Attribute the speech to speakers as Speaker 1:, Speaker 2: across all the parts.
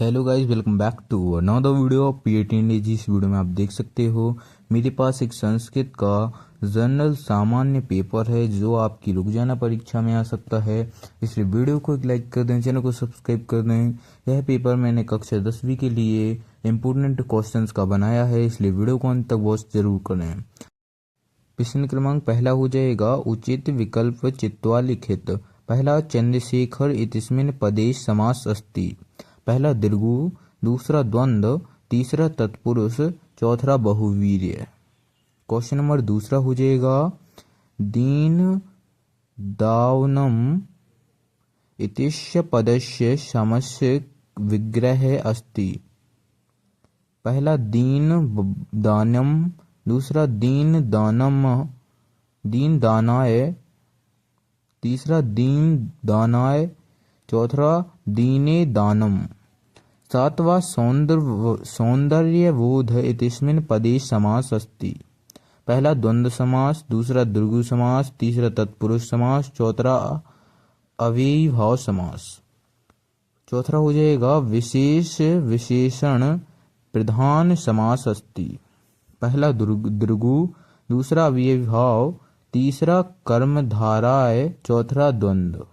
Speaker 1: Hello guys, welcome back to another video of PAT India. जिस video में आप देख सकते हो मेरे पास एक संस्कृत का जनरल सामान्य पेपर है जो आपकी रोजाना परीक्षा में आ सकता है। इसलिए वीडियो को एक लाइक कर दें, चैनल को सब्सक्राइब कर दें। यह पेपर मैंने कक्षा 10वीं के लिए इम्पोर्टेंट क्वेश्चंस का बनाया है, इसलिए वीडियो को अंत तक वॉच जरूर करें। प्रश्न क्रमांक पहला हो जाएगा, उचित विकल्प चित्वा लिखित। पहला, चंद्रशेखर इत्यस्मिन् पदे समास अस्ति। पहला दीर्घु, दूसरा द्वंद्व, तीसरा तत्पुरुष, चौथा बहुवीर्य। क्वेश्चन नंबर दूसरा हो जाएगा, दीन दावनम इत्यस्य पदस्य समस्य विग्रह अस्ति। पहला दीन दानम, दूसरा दीन दानम, दीन दानाय, तीसरा दीन दानाय, चौथा दीने दानम। सातवां सौंदर्यबोध इत्यस्मिन् पदे समास अस्ति। पहला द्वंद्व समास, दूसरा द्विगु समास, तीसरा तत्पुरुष समास, चौथा अव्ययीभाव समास। चौथा हो जाएगा, विशेष विशेषण प्रधान समास अस्ति। पहला दृगु, दूसरा अव्ययीभाव, तीसरा कर्मधाराय, चौथा द्वंद्व।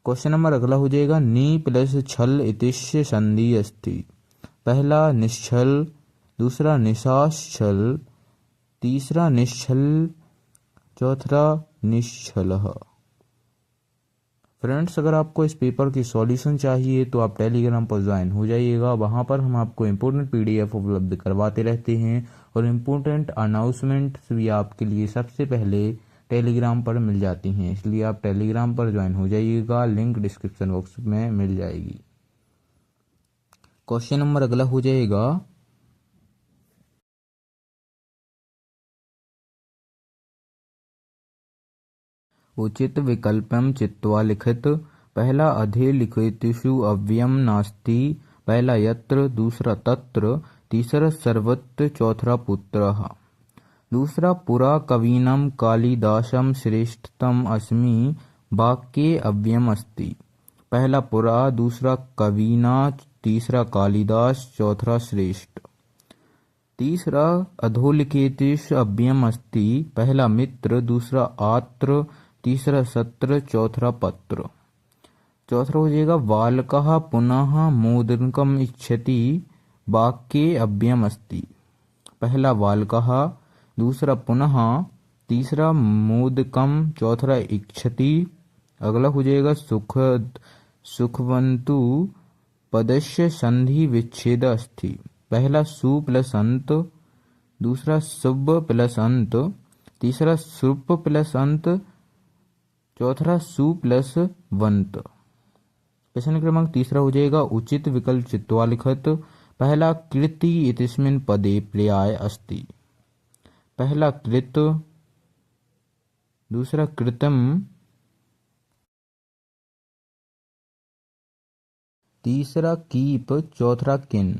Speaker 1: क्वेश्चन नंबर अगला हो जाएगा, नी प्लस छल इत्यस्य संधि अस्ति। पहला निश्छल, दूसरा निशाश्छल, तीसरा निश्छल, चौथा निश्छलः। फ्रेंड्स, अगर आपको इस पेपर की सॉल्यूशन चाहिए तो आप टेलीग्राम पर ज्वाइन हो जाइएगा। वहाँ पर हम आपको इम्पोर्टेंट पीडीएफ उपलब्ध करवाते रहते हैं और इम्पोर्टेंट अनाउंसमेंट्स भी आपके लिए सबसे पहले टेलीग्राम पर मिल जाती हैं, इसलिए आप टेलीग्राम पर ज्वाइन हो जाइएगा। लिंक डिस्क्रिप्शन बॉक्स में मिल जाएगी। क्वेश्चन नंबर अगला हो जाएगा, उचित विकल्पम चित्वा लिखित। पहला अधे लिखितेषु अव्ययम नास्ति। पहला यत्र, दूसरा तत्र, तीसरा सर्वत्र, चौथा पुत्रः। दूसरा पुरा कवीनां कालिदासं श्रेष्ठतम अस्मि वाक्ये अव्ययम अस्ति। पहला पुरा, दूसरा कवीना, तीसरा कालिदास, चौथा श्रेष्ठ। तीसरा अधोलिखितेषु अव्ययम अस्ति। पहला मित्र, दूसरा आत्र, तीसरा सत्र, चौथा पत्र। चौथा हो जाएगा, बालकः पुनः मोदकम् इच्छति वाक्ये अव्ययम अस्ति। पहला बालकः, दूसरा पुनः, तीसरा मोदकम, चौथा इच्छति। अगला हो जाएगा, सुखवन्तु पदस्य संधि विच्छेद अस्ति। पहला सु प्लस अंत, दूसरा शुभ प्लस अंत, तीसरा सुप प्लस अंत, चौथा सु प्लस वंत। प्रश्न क्रमांक तीसरा हो जाएगा, उचित विकल्प चित्वा लिखित। पहला कृति इत्यस्मिन् पदे पर्याय अस्ति। पहला कृत, दूसरा कृतम, तीसरा कीप, चौथा किन।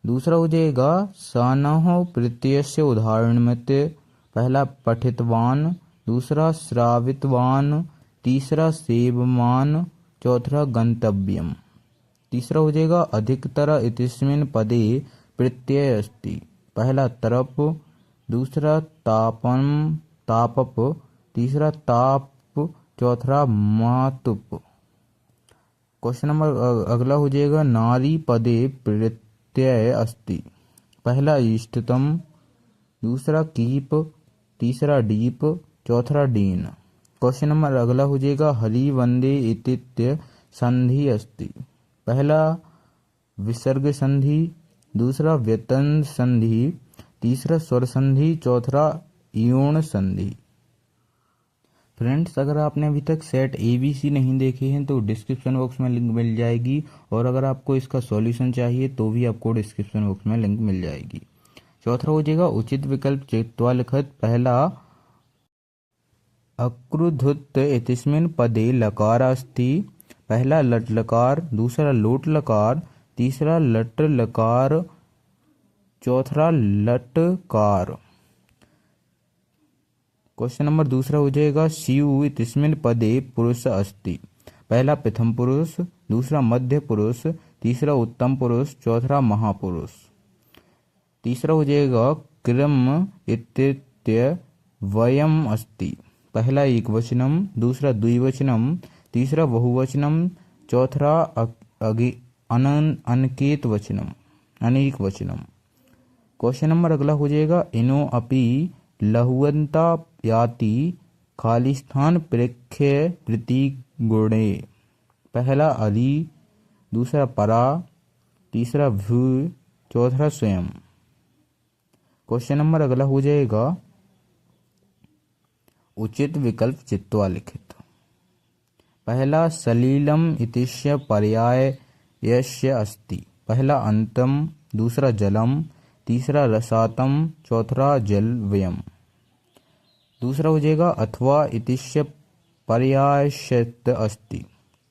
Speaker 1: दूसरा हो जाएगा, सानः प्रत्ययस्य उदाहरण में। पहला पठितवान, दूसरा श्रावितवान, तीसरा सेवमान, चौथा गंतव्यम। तीसरा हो जाएगा, अधिकतर इत्यस्मिन् पदे प्रत्यय अस्ति। पहला तरप, दूसरा तापम तापप, तीसरा ताप, चौथा मातुप। क्वेश्चन नंबर अगला हो जाएगा, नारी पदे प्रत्यय अस्ति। पहला इष्टतम, दूसरा कीप, तीसरा डीप, चौथा डीन। क्वेश्चन नंबर अगला हो जाएगा, हरि वंदे इत्य संधि अस्ति। पहला विसर्ग संधि, दूसरा व्यतन संधि, तीसरा स्वर संधि, चौथा यौन संधि। फ्रेंड्स, अगर आपने अभी तक सेट ABC नहीं देखे हैं तो डिस्क्रिप्शन बॉक्स में लिंक मिल जाएगी, और अगर आपको इसका सॉल्यूशन चाहिए तो भी आपको डिस्क्रिप्शन बॉक्स में लिंक मिल जाएगी। चौथा हो जाएगा, उचित विकल्प चित्वा लिखित। पहला अक्रुधुत इत्यस्मिन् पदे लकार अस्ति। पहला लट लकार, दूसरा लोट लकार, तीसरा लट लकार, चौथा लटकार। क्वेश्चन नंबर दूसरा हो जाएगा, स्यु इत्यस्मिन् पदे पुरुष अस्ति। पहला प्रथम पुरुष, दूसरा मध्य पुरुष, तीसरा उत्तम पुरुष, चौथा महापुरुष। तीसरा हो जाएगा क्रम इत्येत्य वयम अस्ति। पहला एक वचनम, दूसरा द्विवचनम, तीसरा बहुवचनम, चौथा अनकेत वचनम, अनेक वचनम। क्वेश्चन नंबर अगला हो जाएगा इनो अपि लहुअंता याति खालिस्थान प्रेक्ष्य प्रतीक गुणे। पहला अली, दूसरा परा, तीसरा भू, चौथा स्वयं। क्वेश्चन नंबर अगला हो जाएगा उचित विकल्प चित्वा लिखित। पहला सलीलम इतिश्य पर्यायस्य अस्ति। पहला अंतम, दूसरा जलम, तीसरा रसातम, चौथा जलव्यम। दूसरा हो जाएगा अथवा इतिश्य पर्यायश्च अस्ति।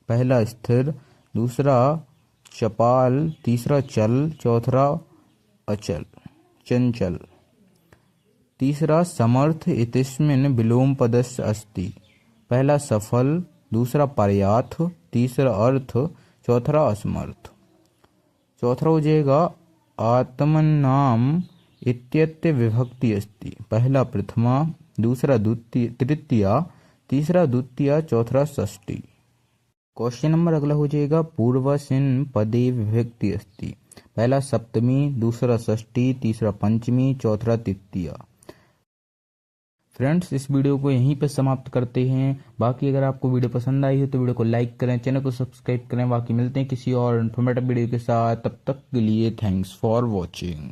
Speaker 1: पहला स्थिर, दूसरा चपाल, तीसरा चल, चौथा अचल चंचल। तीसरा समर्थ इतिस्मिन् विलोम पदस्य अस्ति। पहला सफल, दूसरा पर्याथ, तीसरा अर्थ, चौथा असमर्थ। चौथा हो जाएगा आत्मनाम इत्येत्य विभक्ति अस्ति। पहला प्रथमा, दूसरा तृतीया, तीसरा द्वितीया, चौथा षष्ठी। क्वेश्चन नंबर अगला हो जाएगा पूर्वस्मिन् पदे विभक्ति अस्ति। पहला सप्तमी, दूसरा षष्ठी, तीसरा पंचमी, चौथा तृतीया। फ्रेंड्स, इस वीडियो को यहीं पर समाप्त करते हैं। बाकी अगर आपको वीडियो पसंद आई हो तो वीडियो को लाइक करें, चैनल को सब्सक्राइब करें। बाकी मिलते हैं किसी और इन्फॉर्मेटिव वीडियो के साथ, तब तक के लिए थैंक्स फॉर वॉचिंग।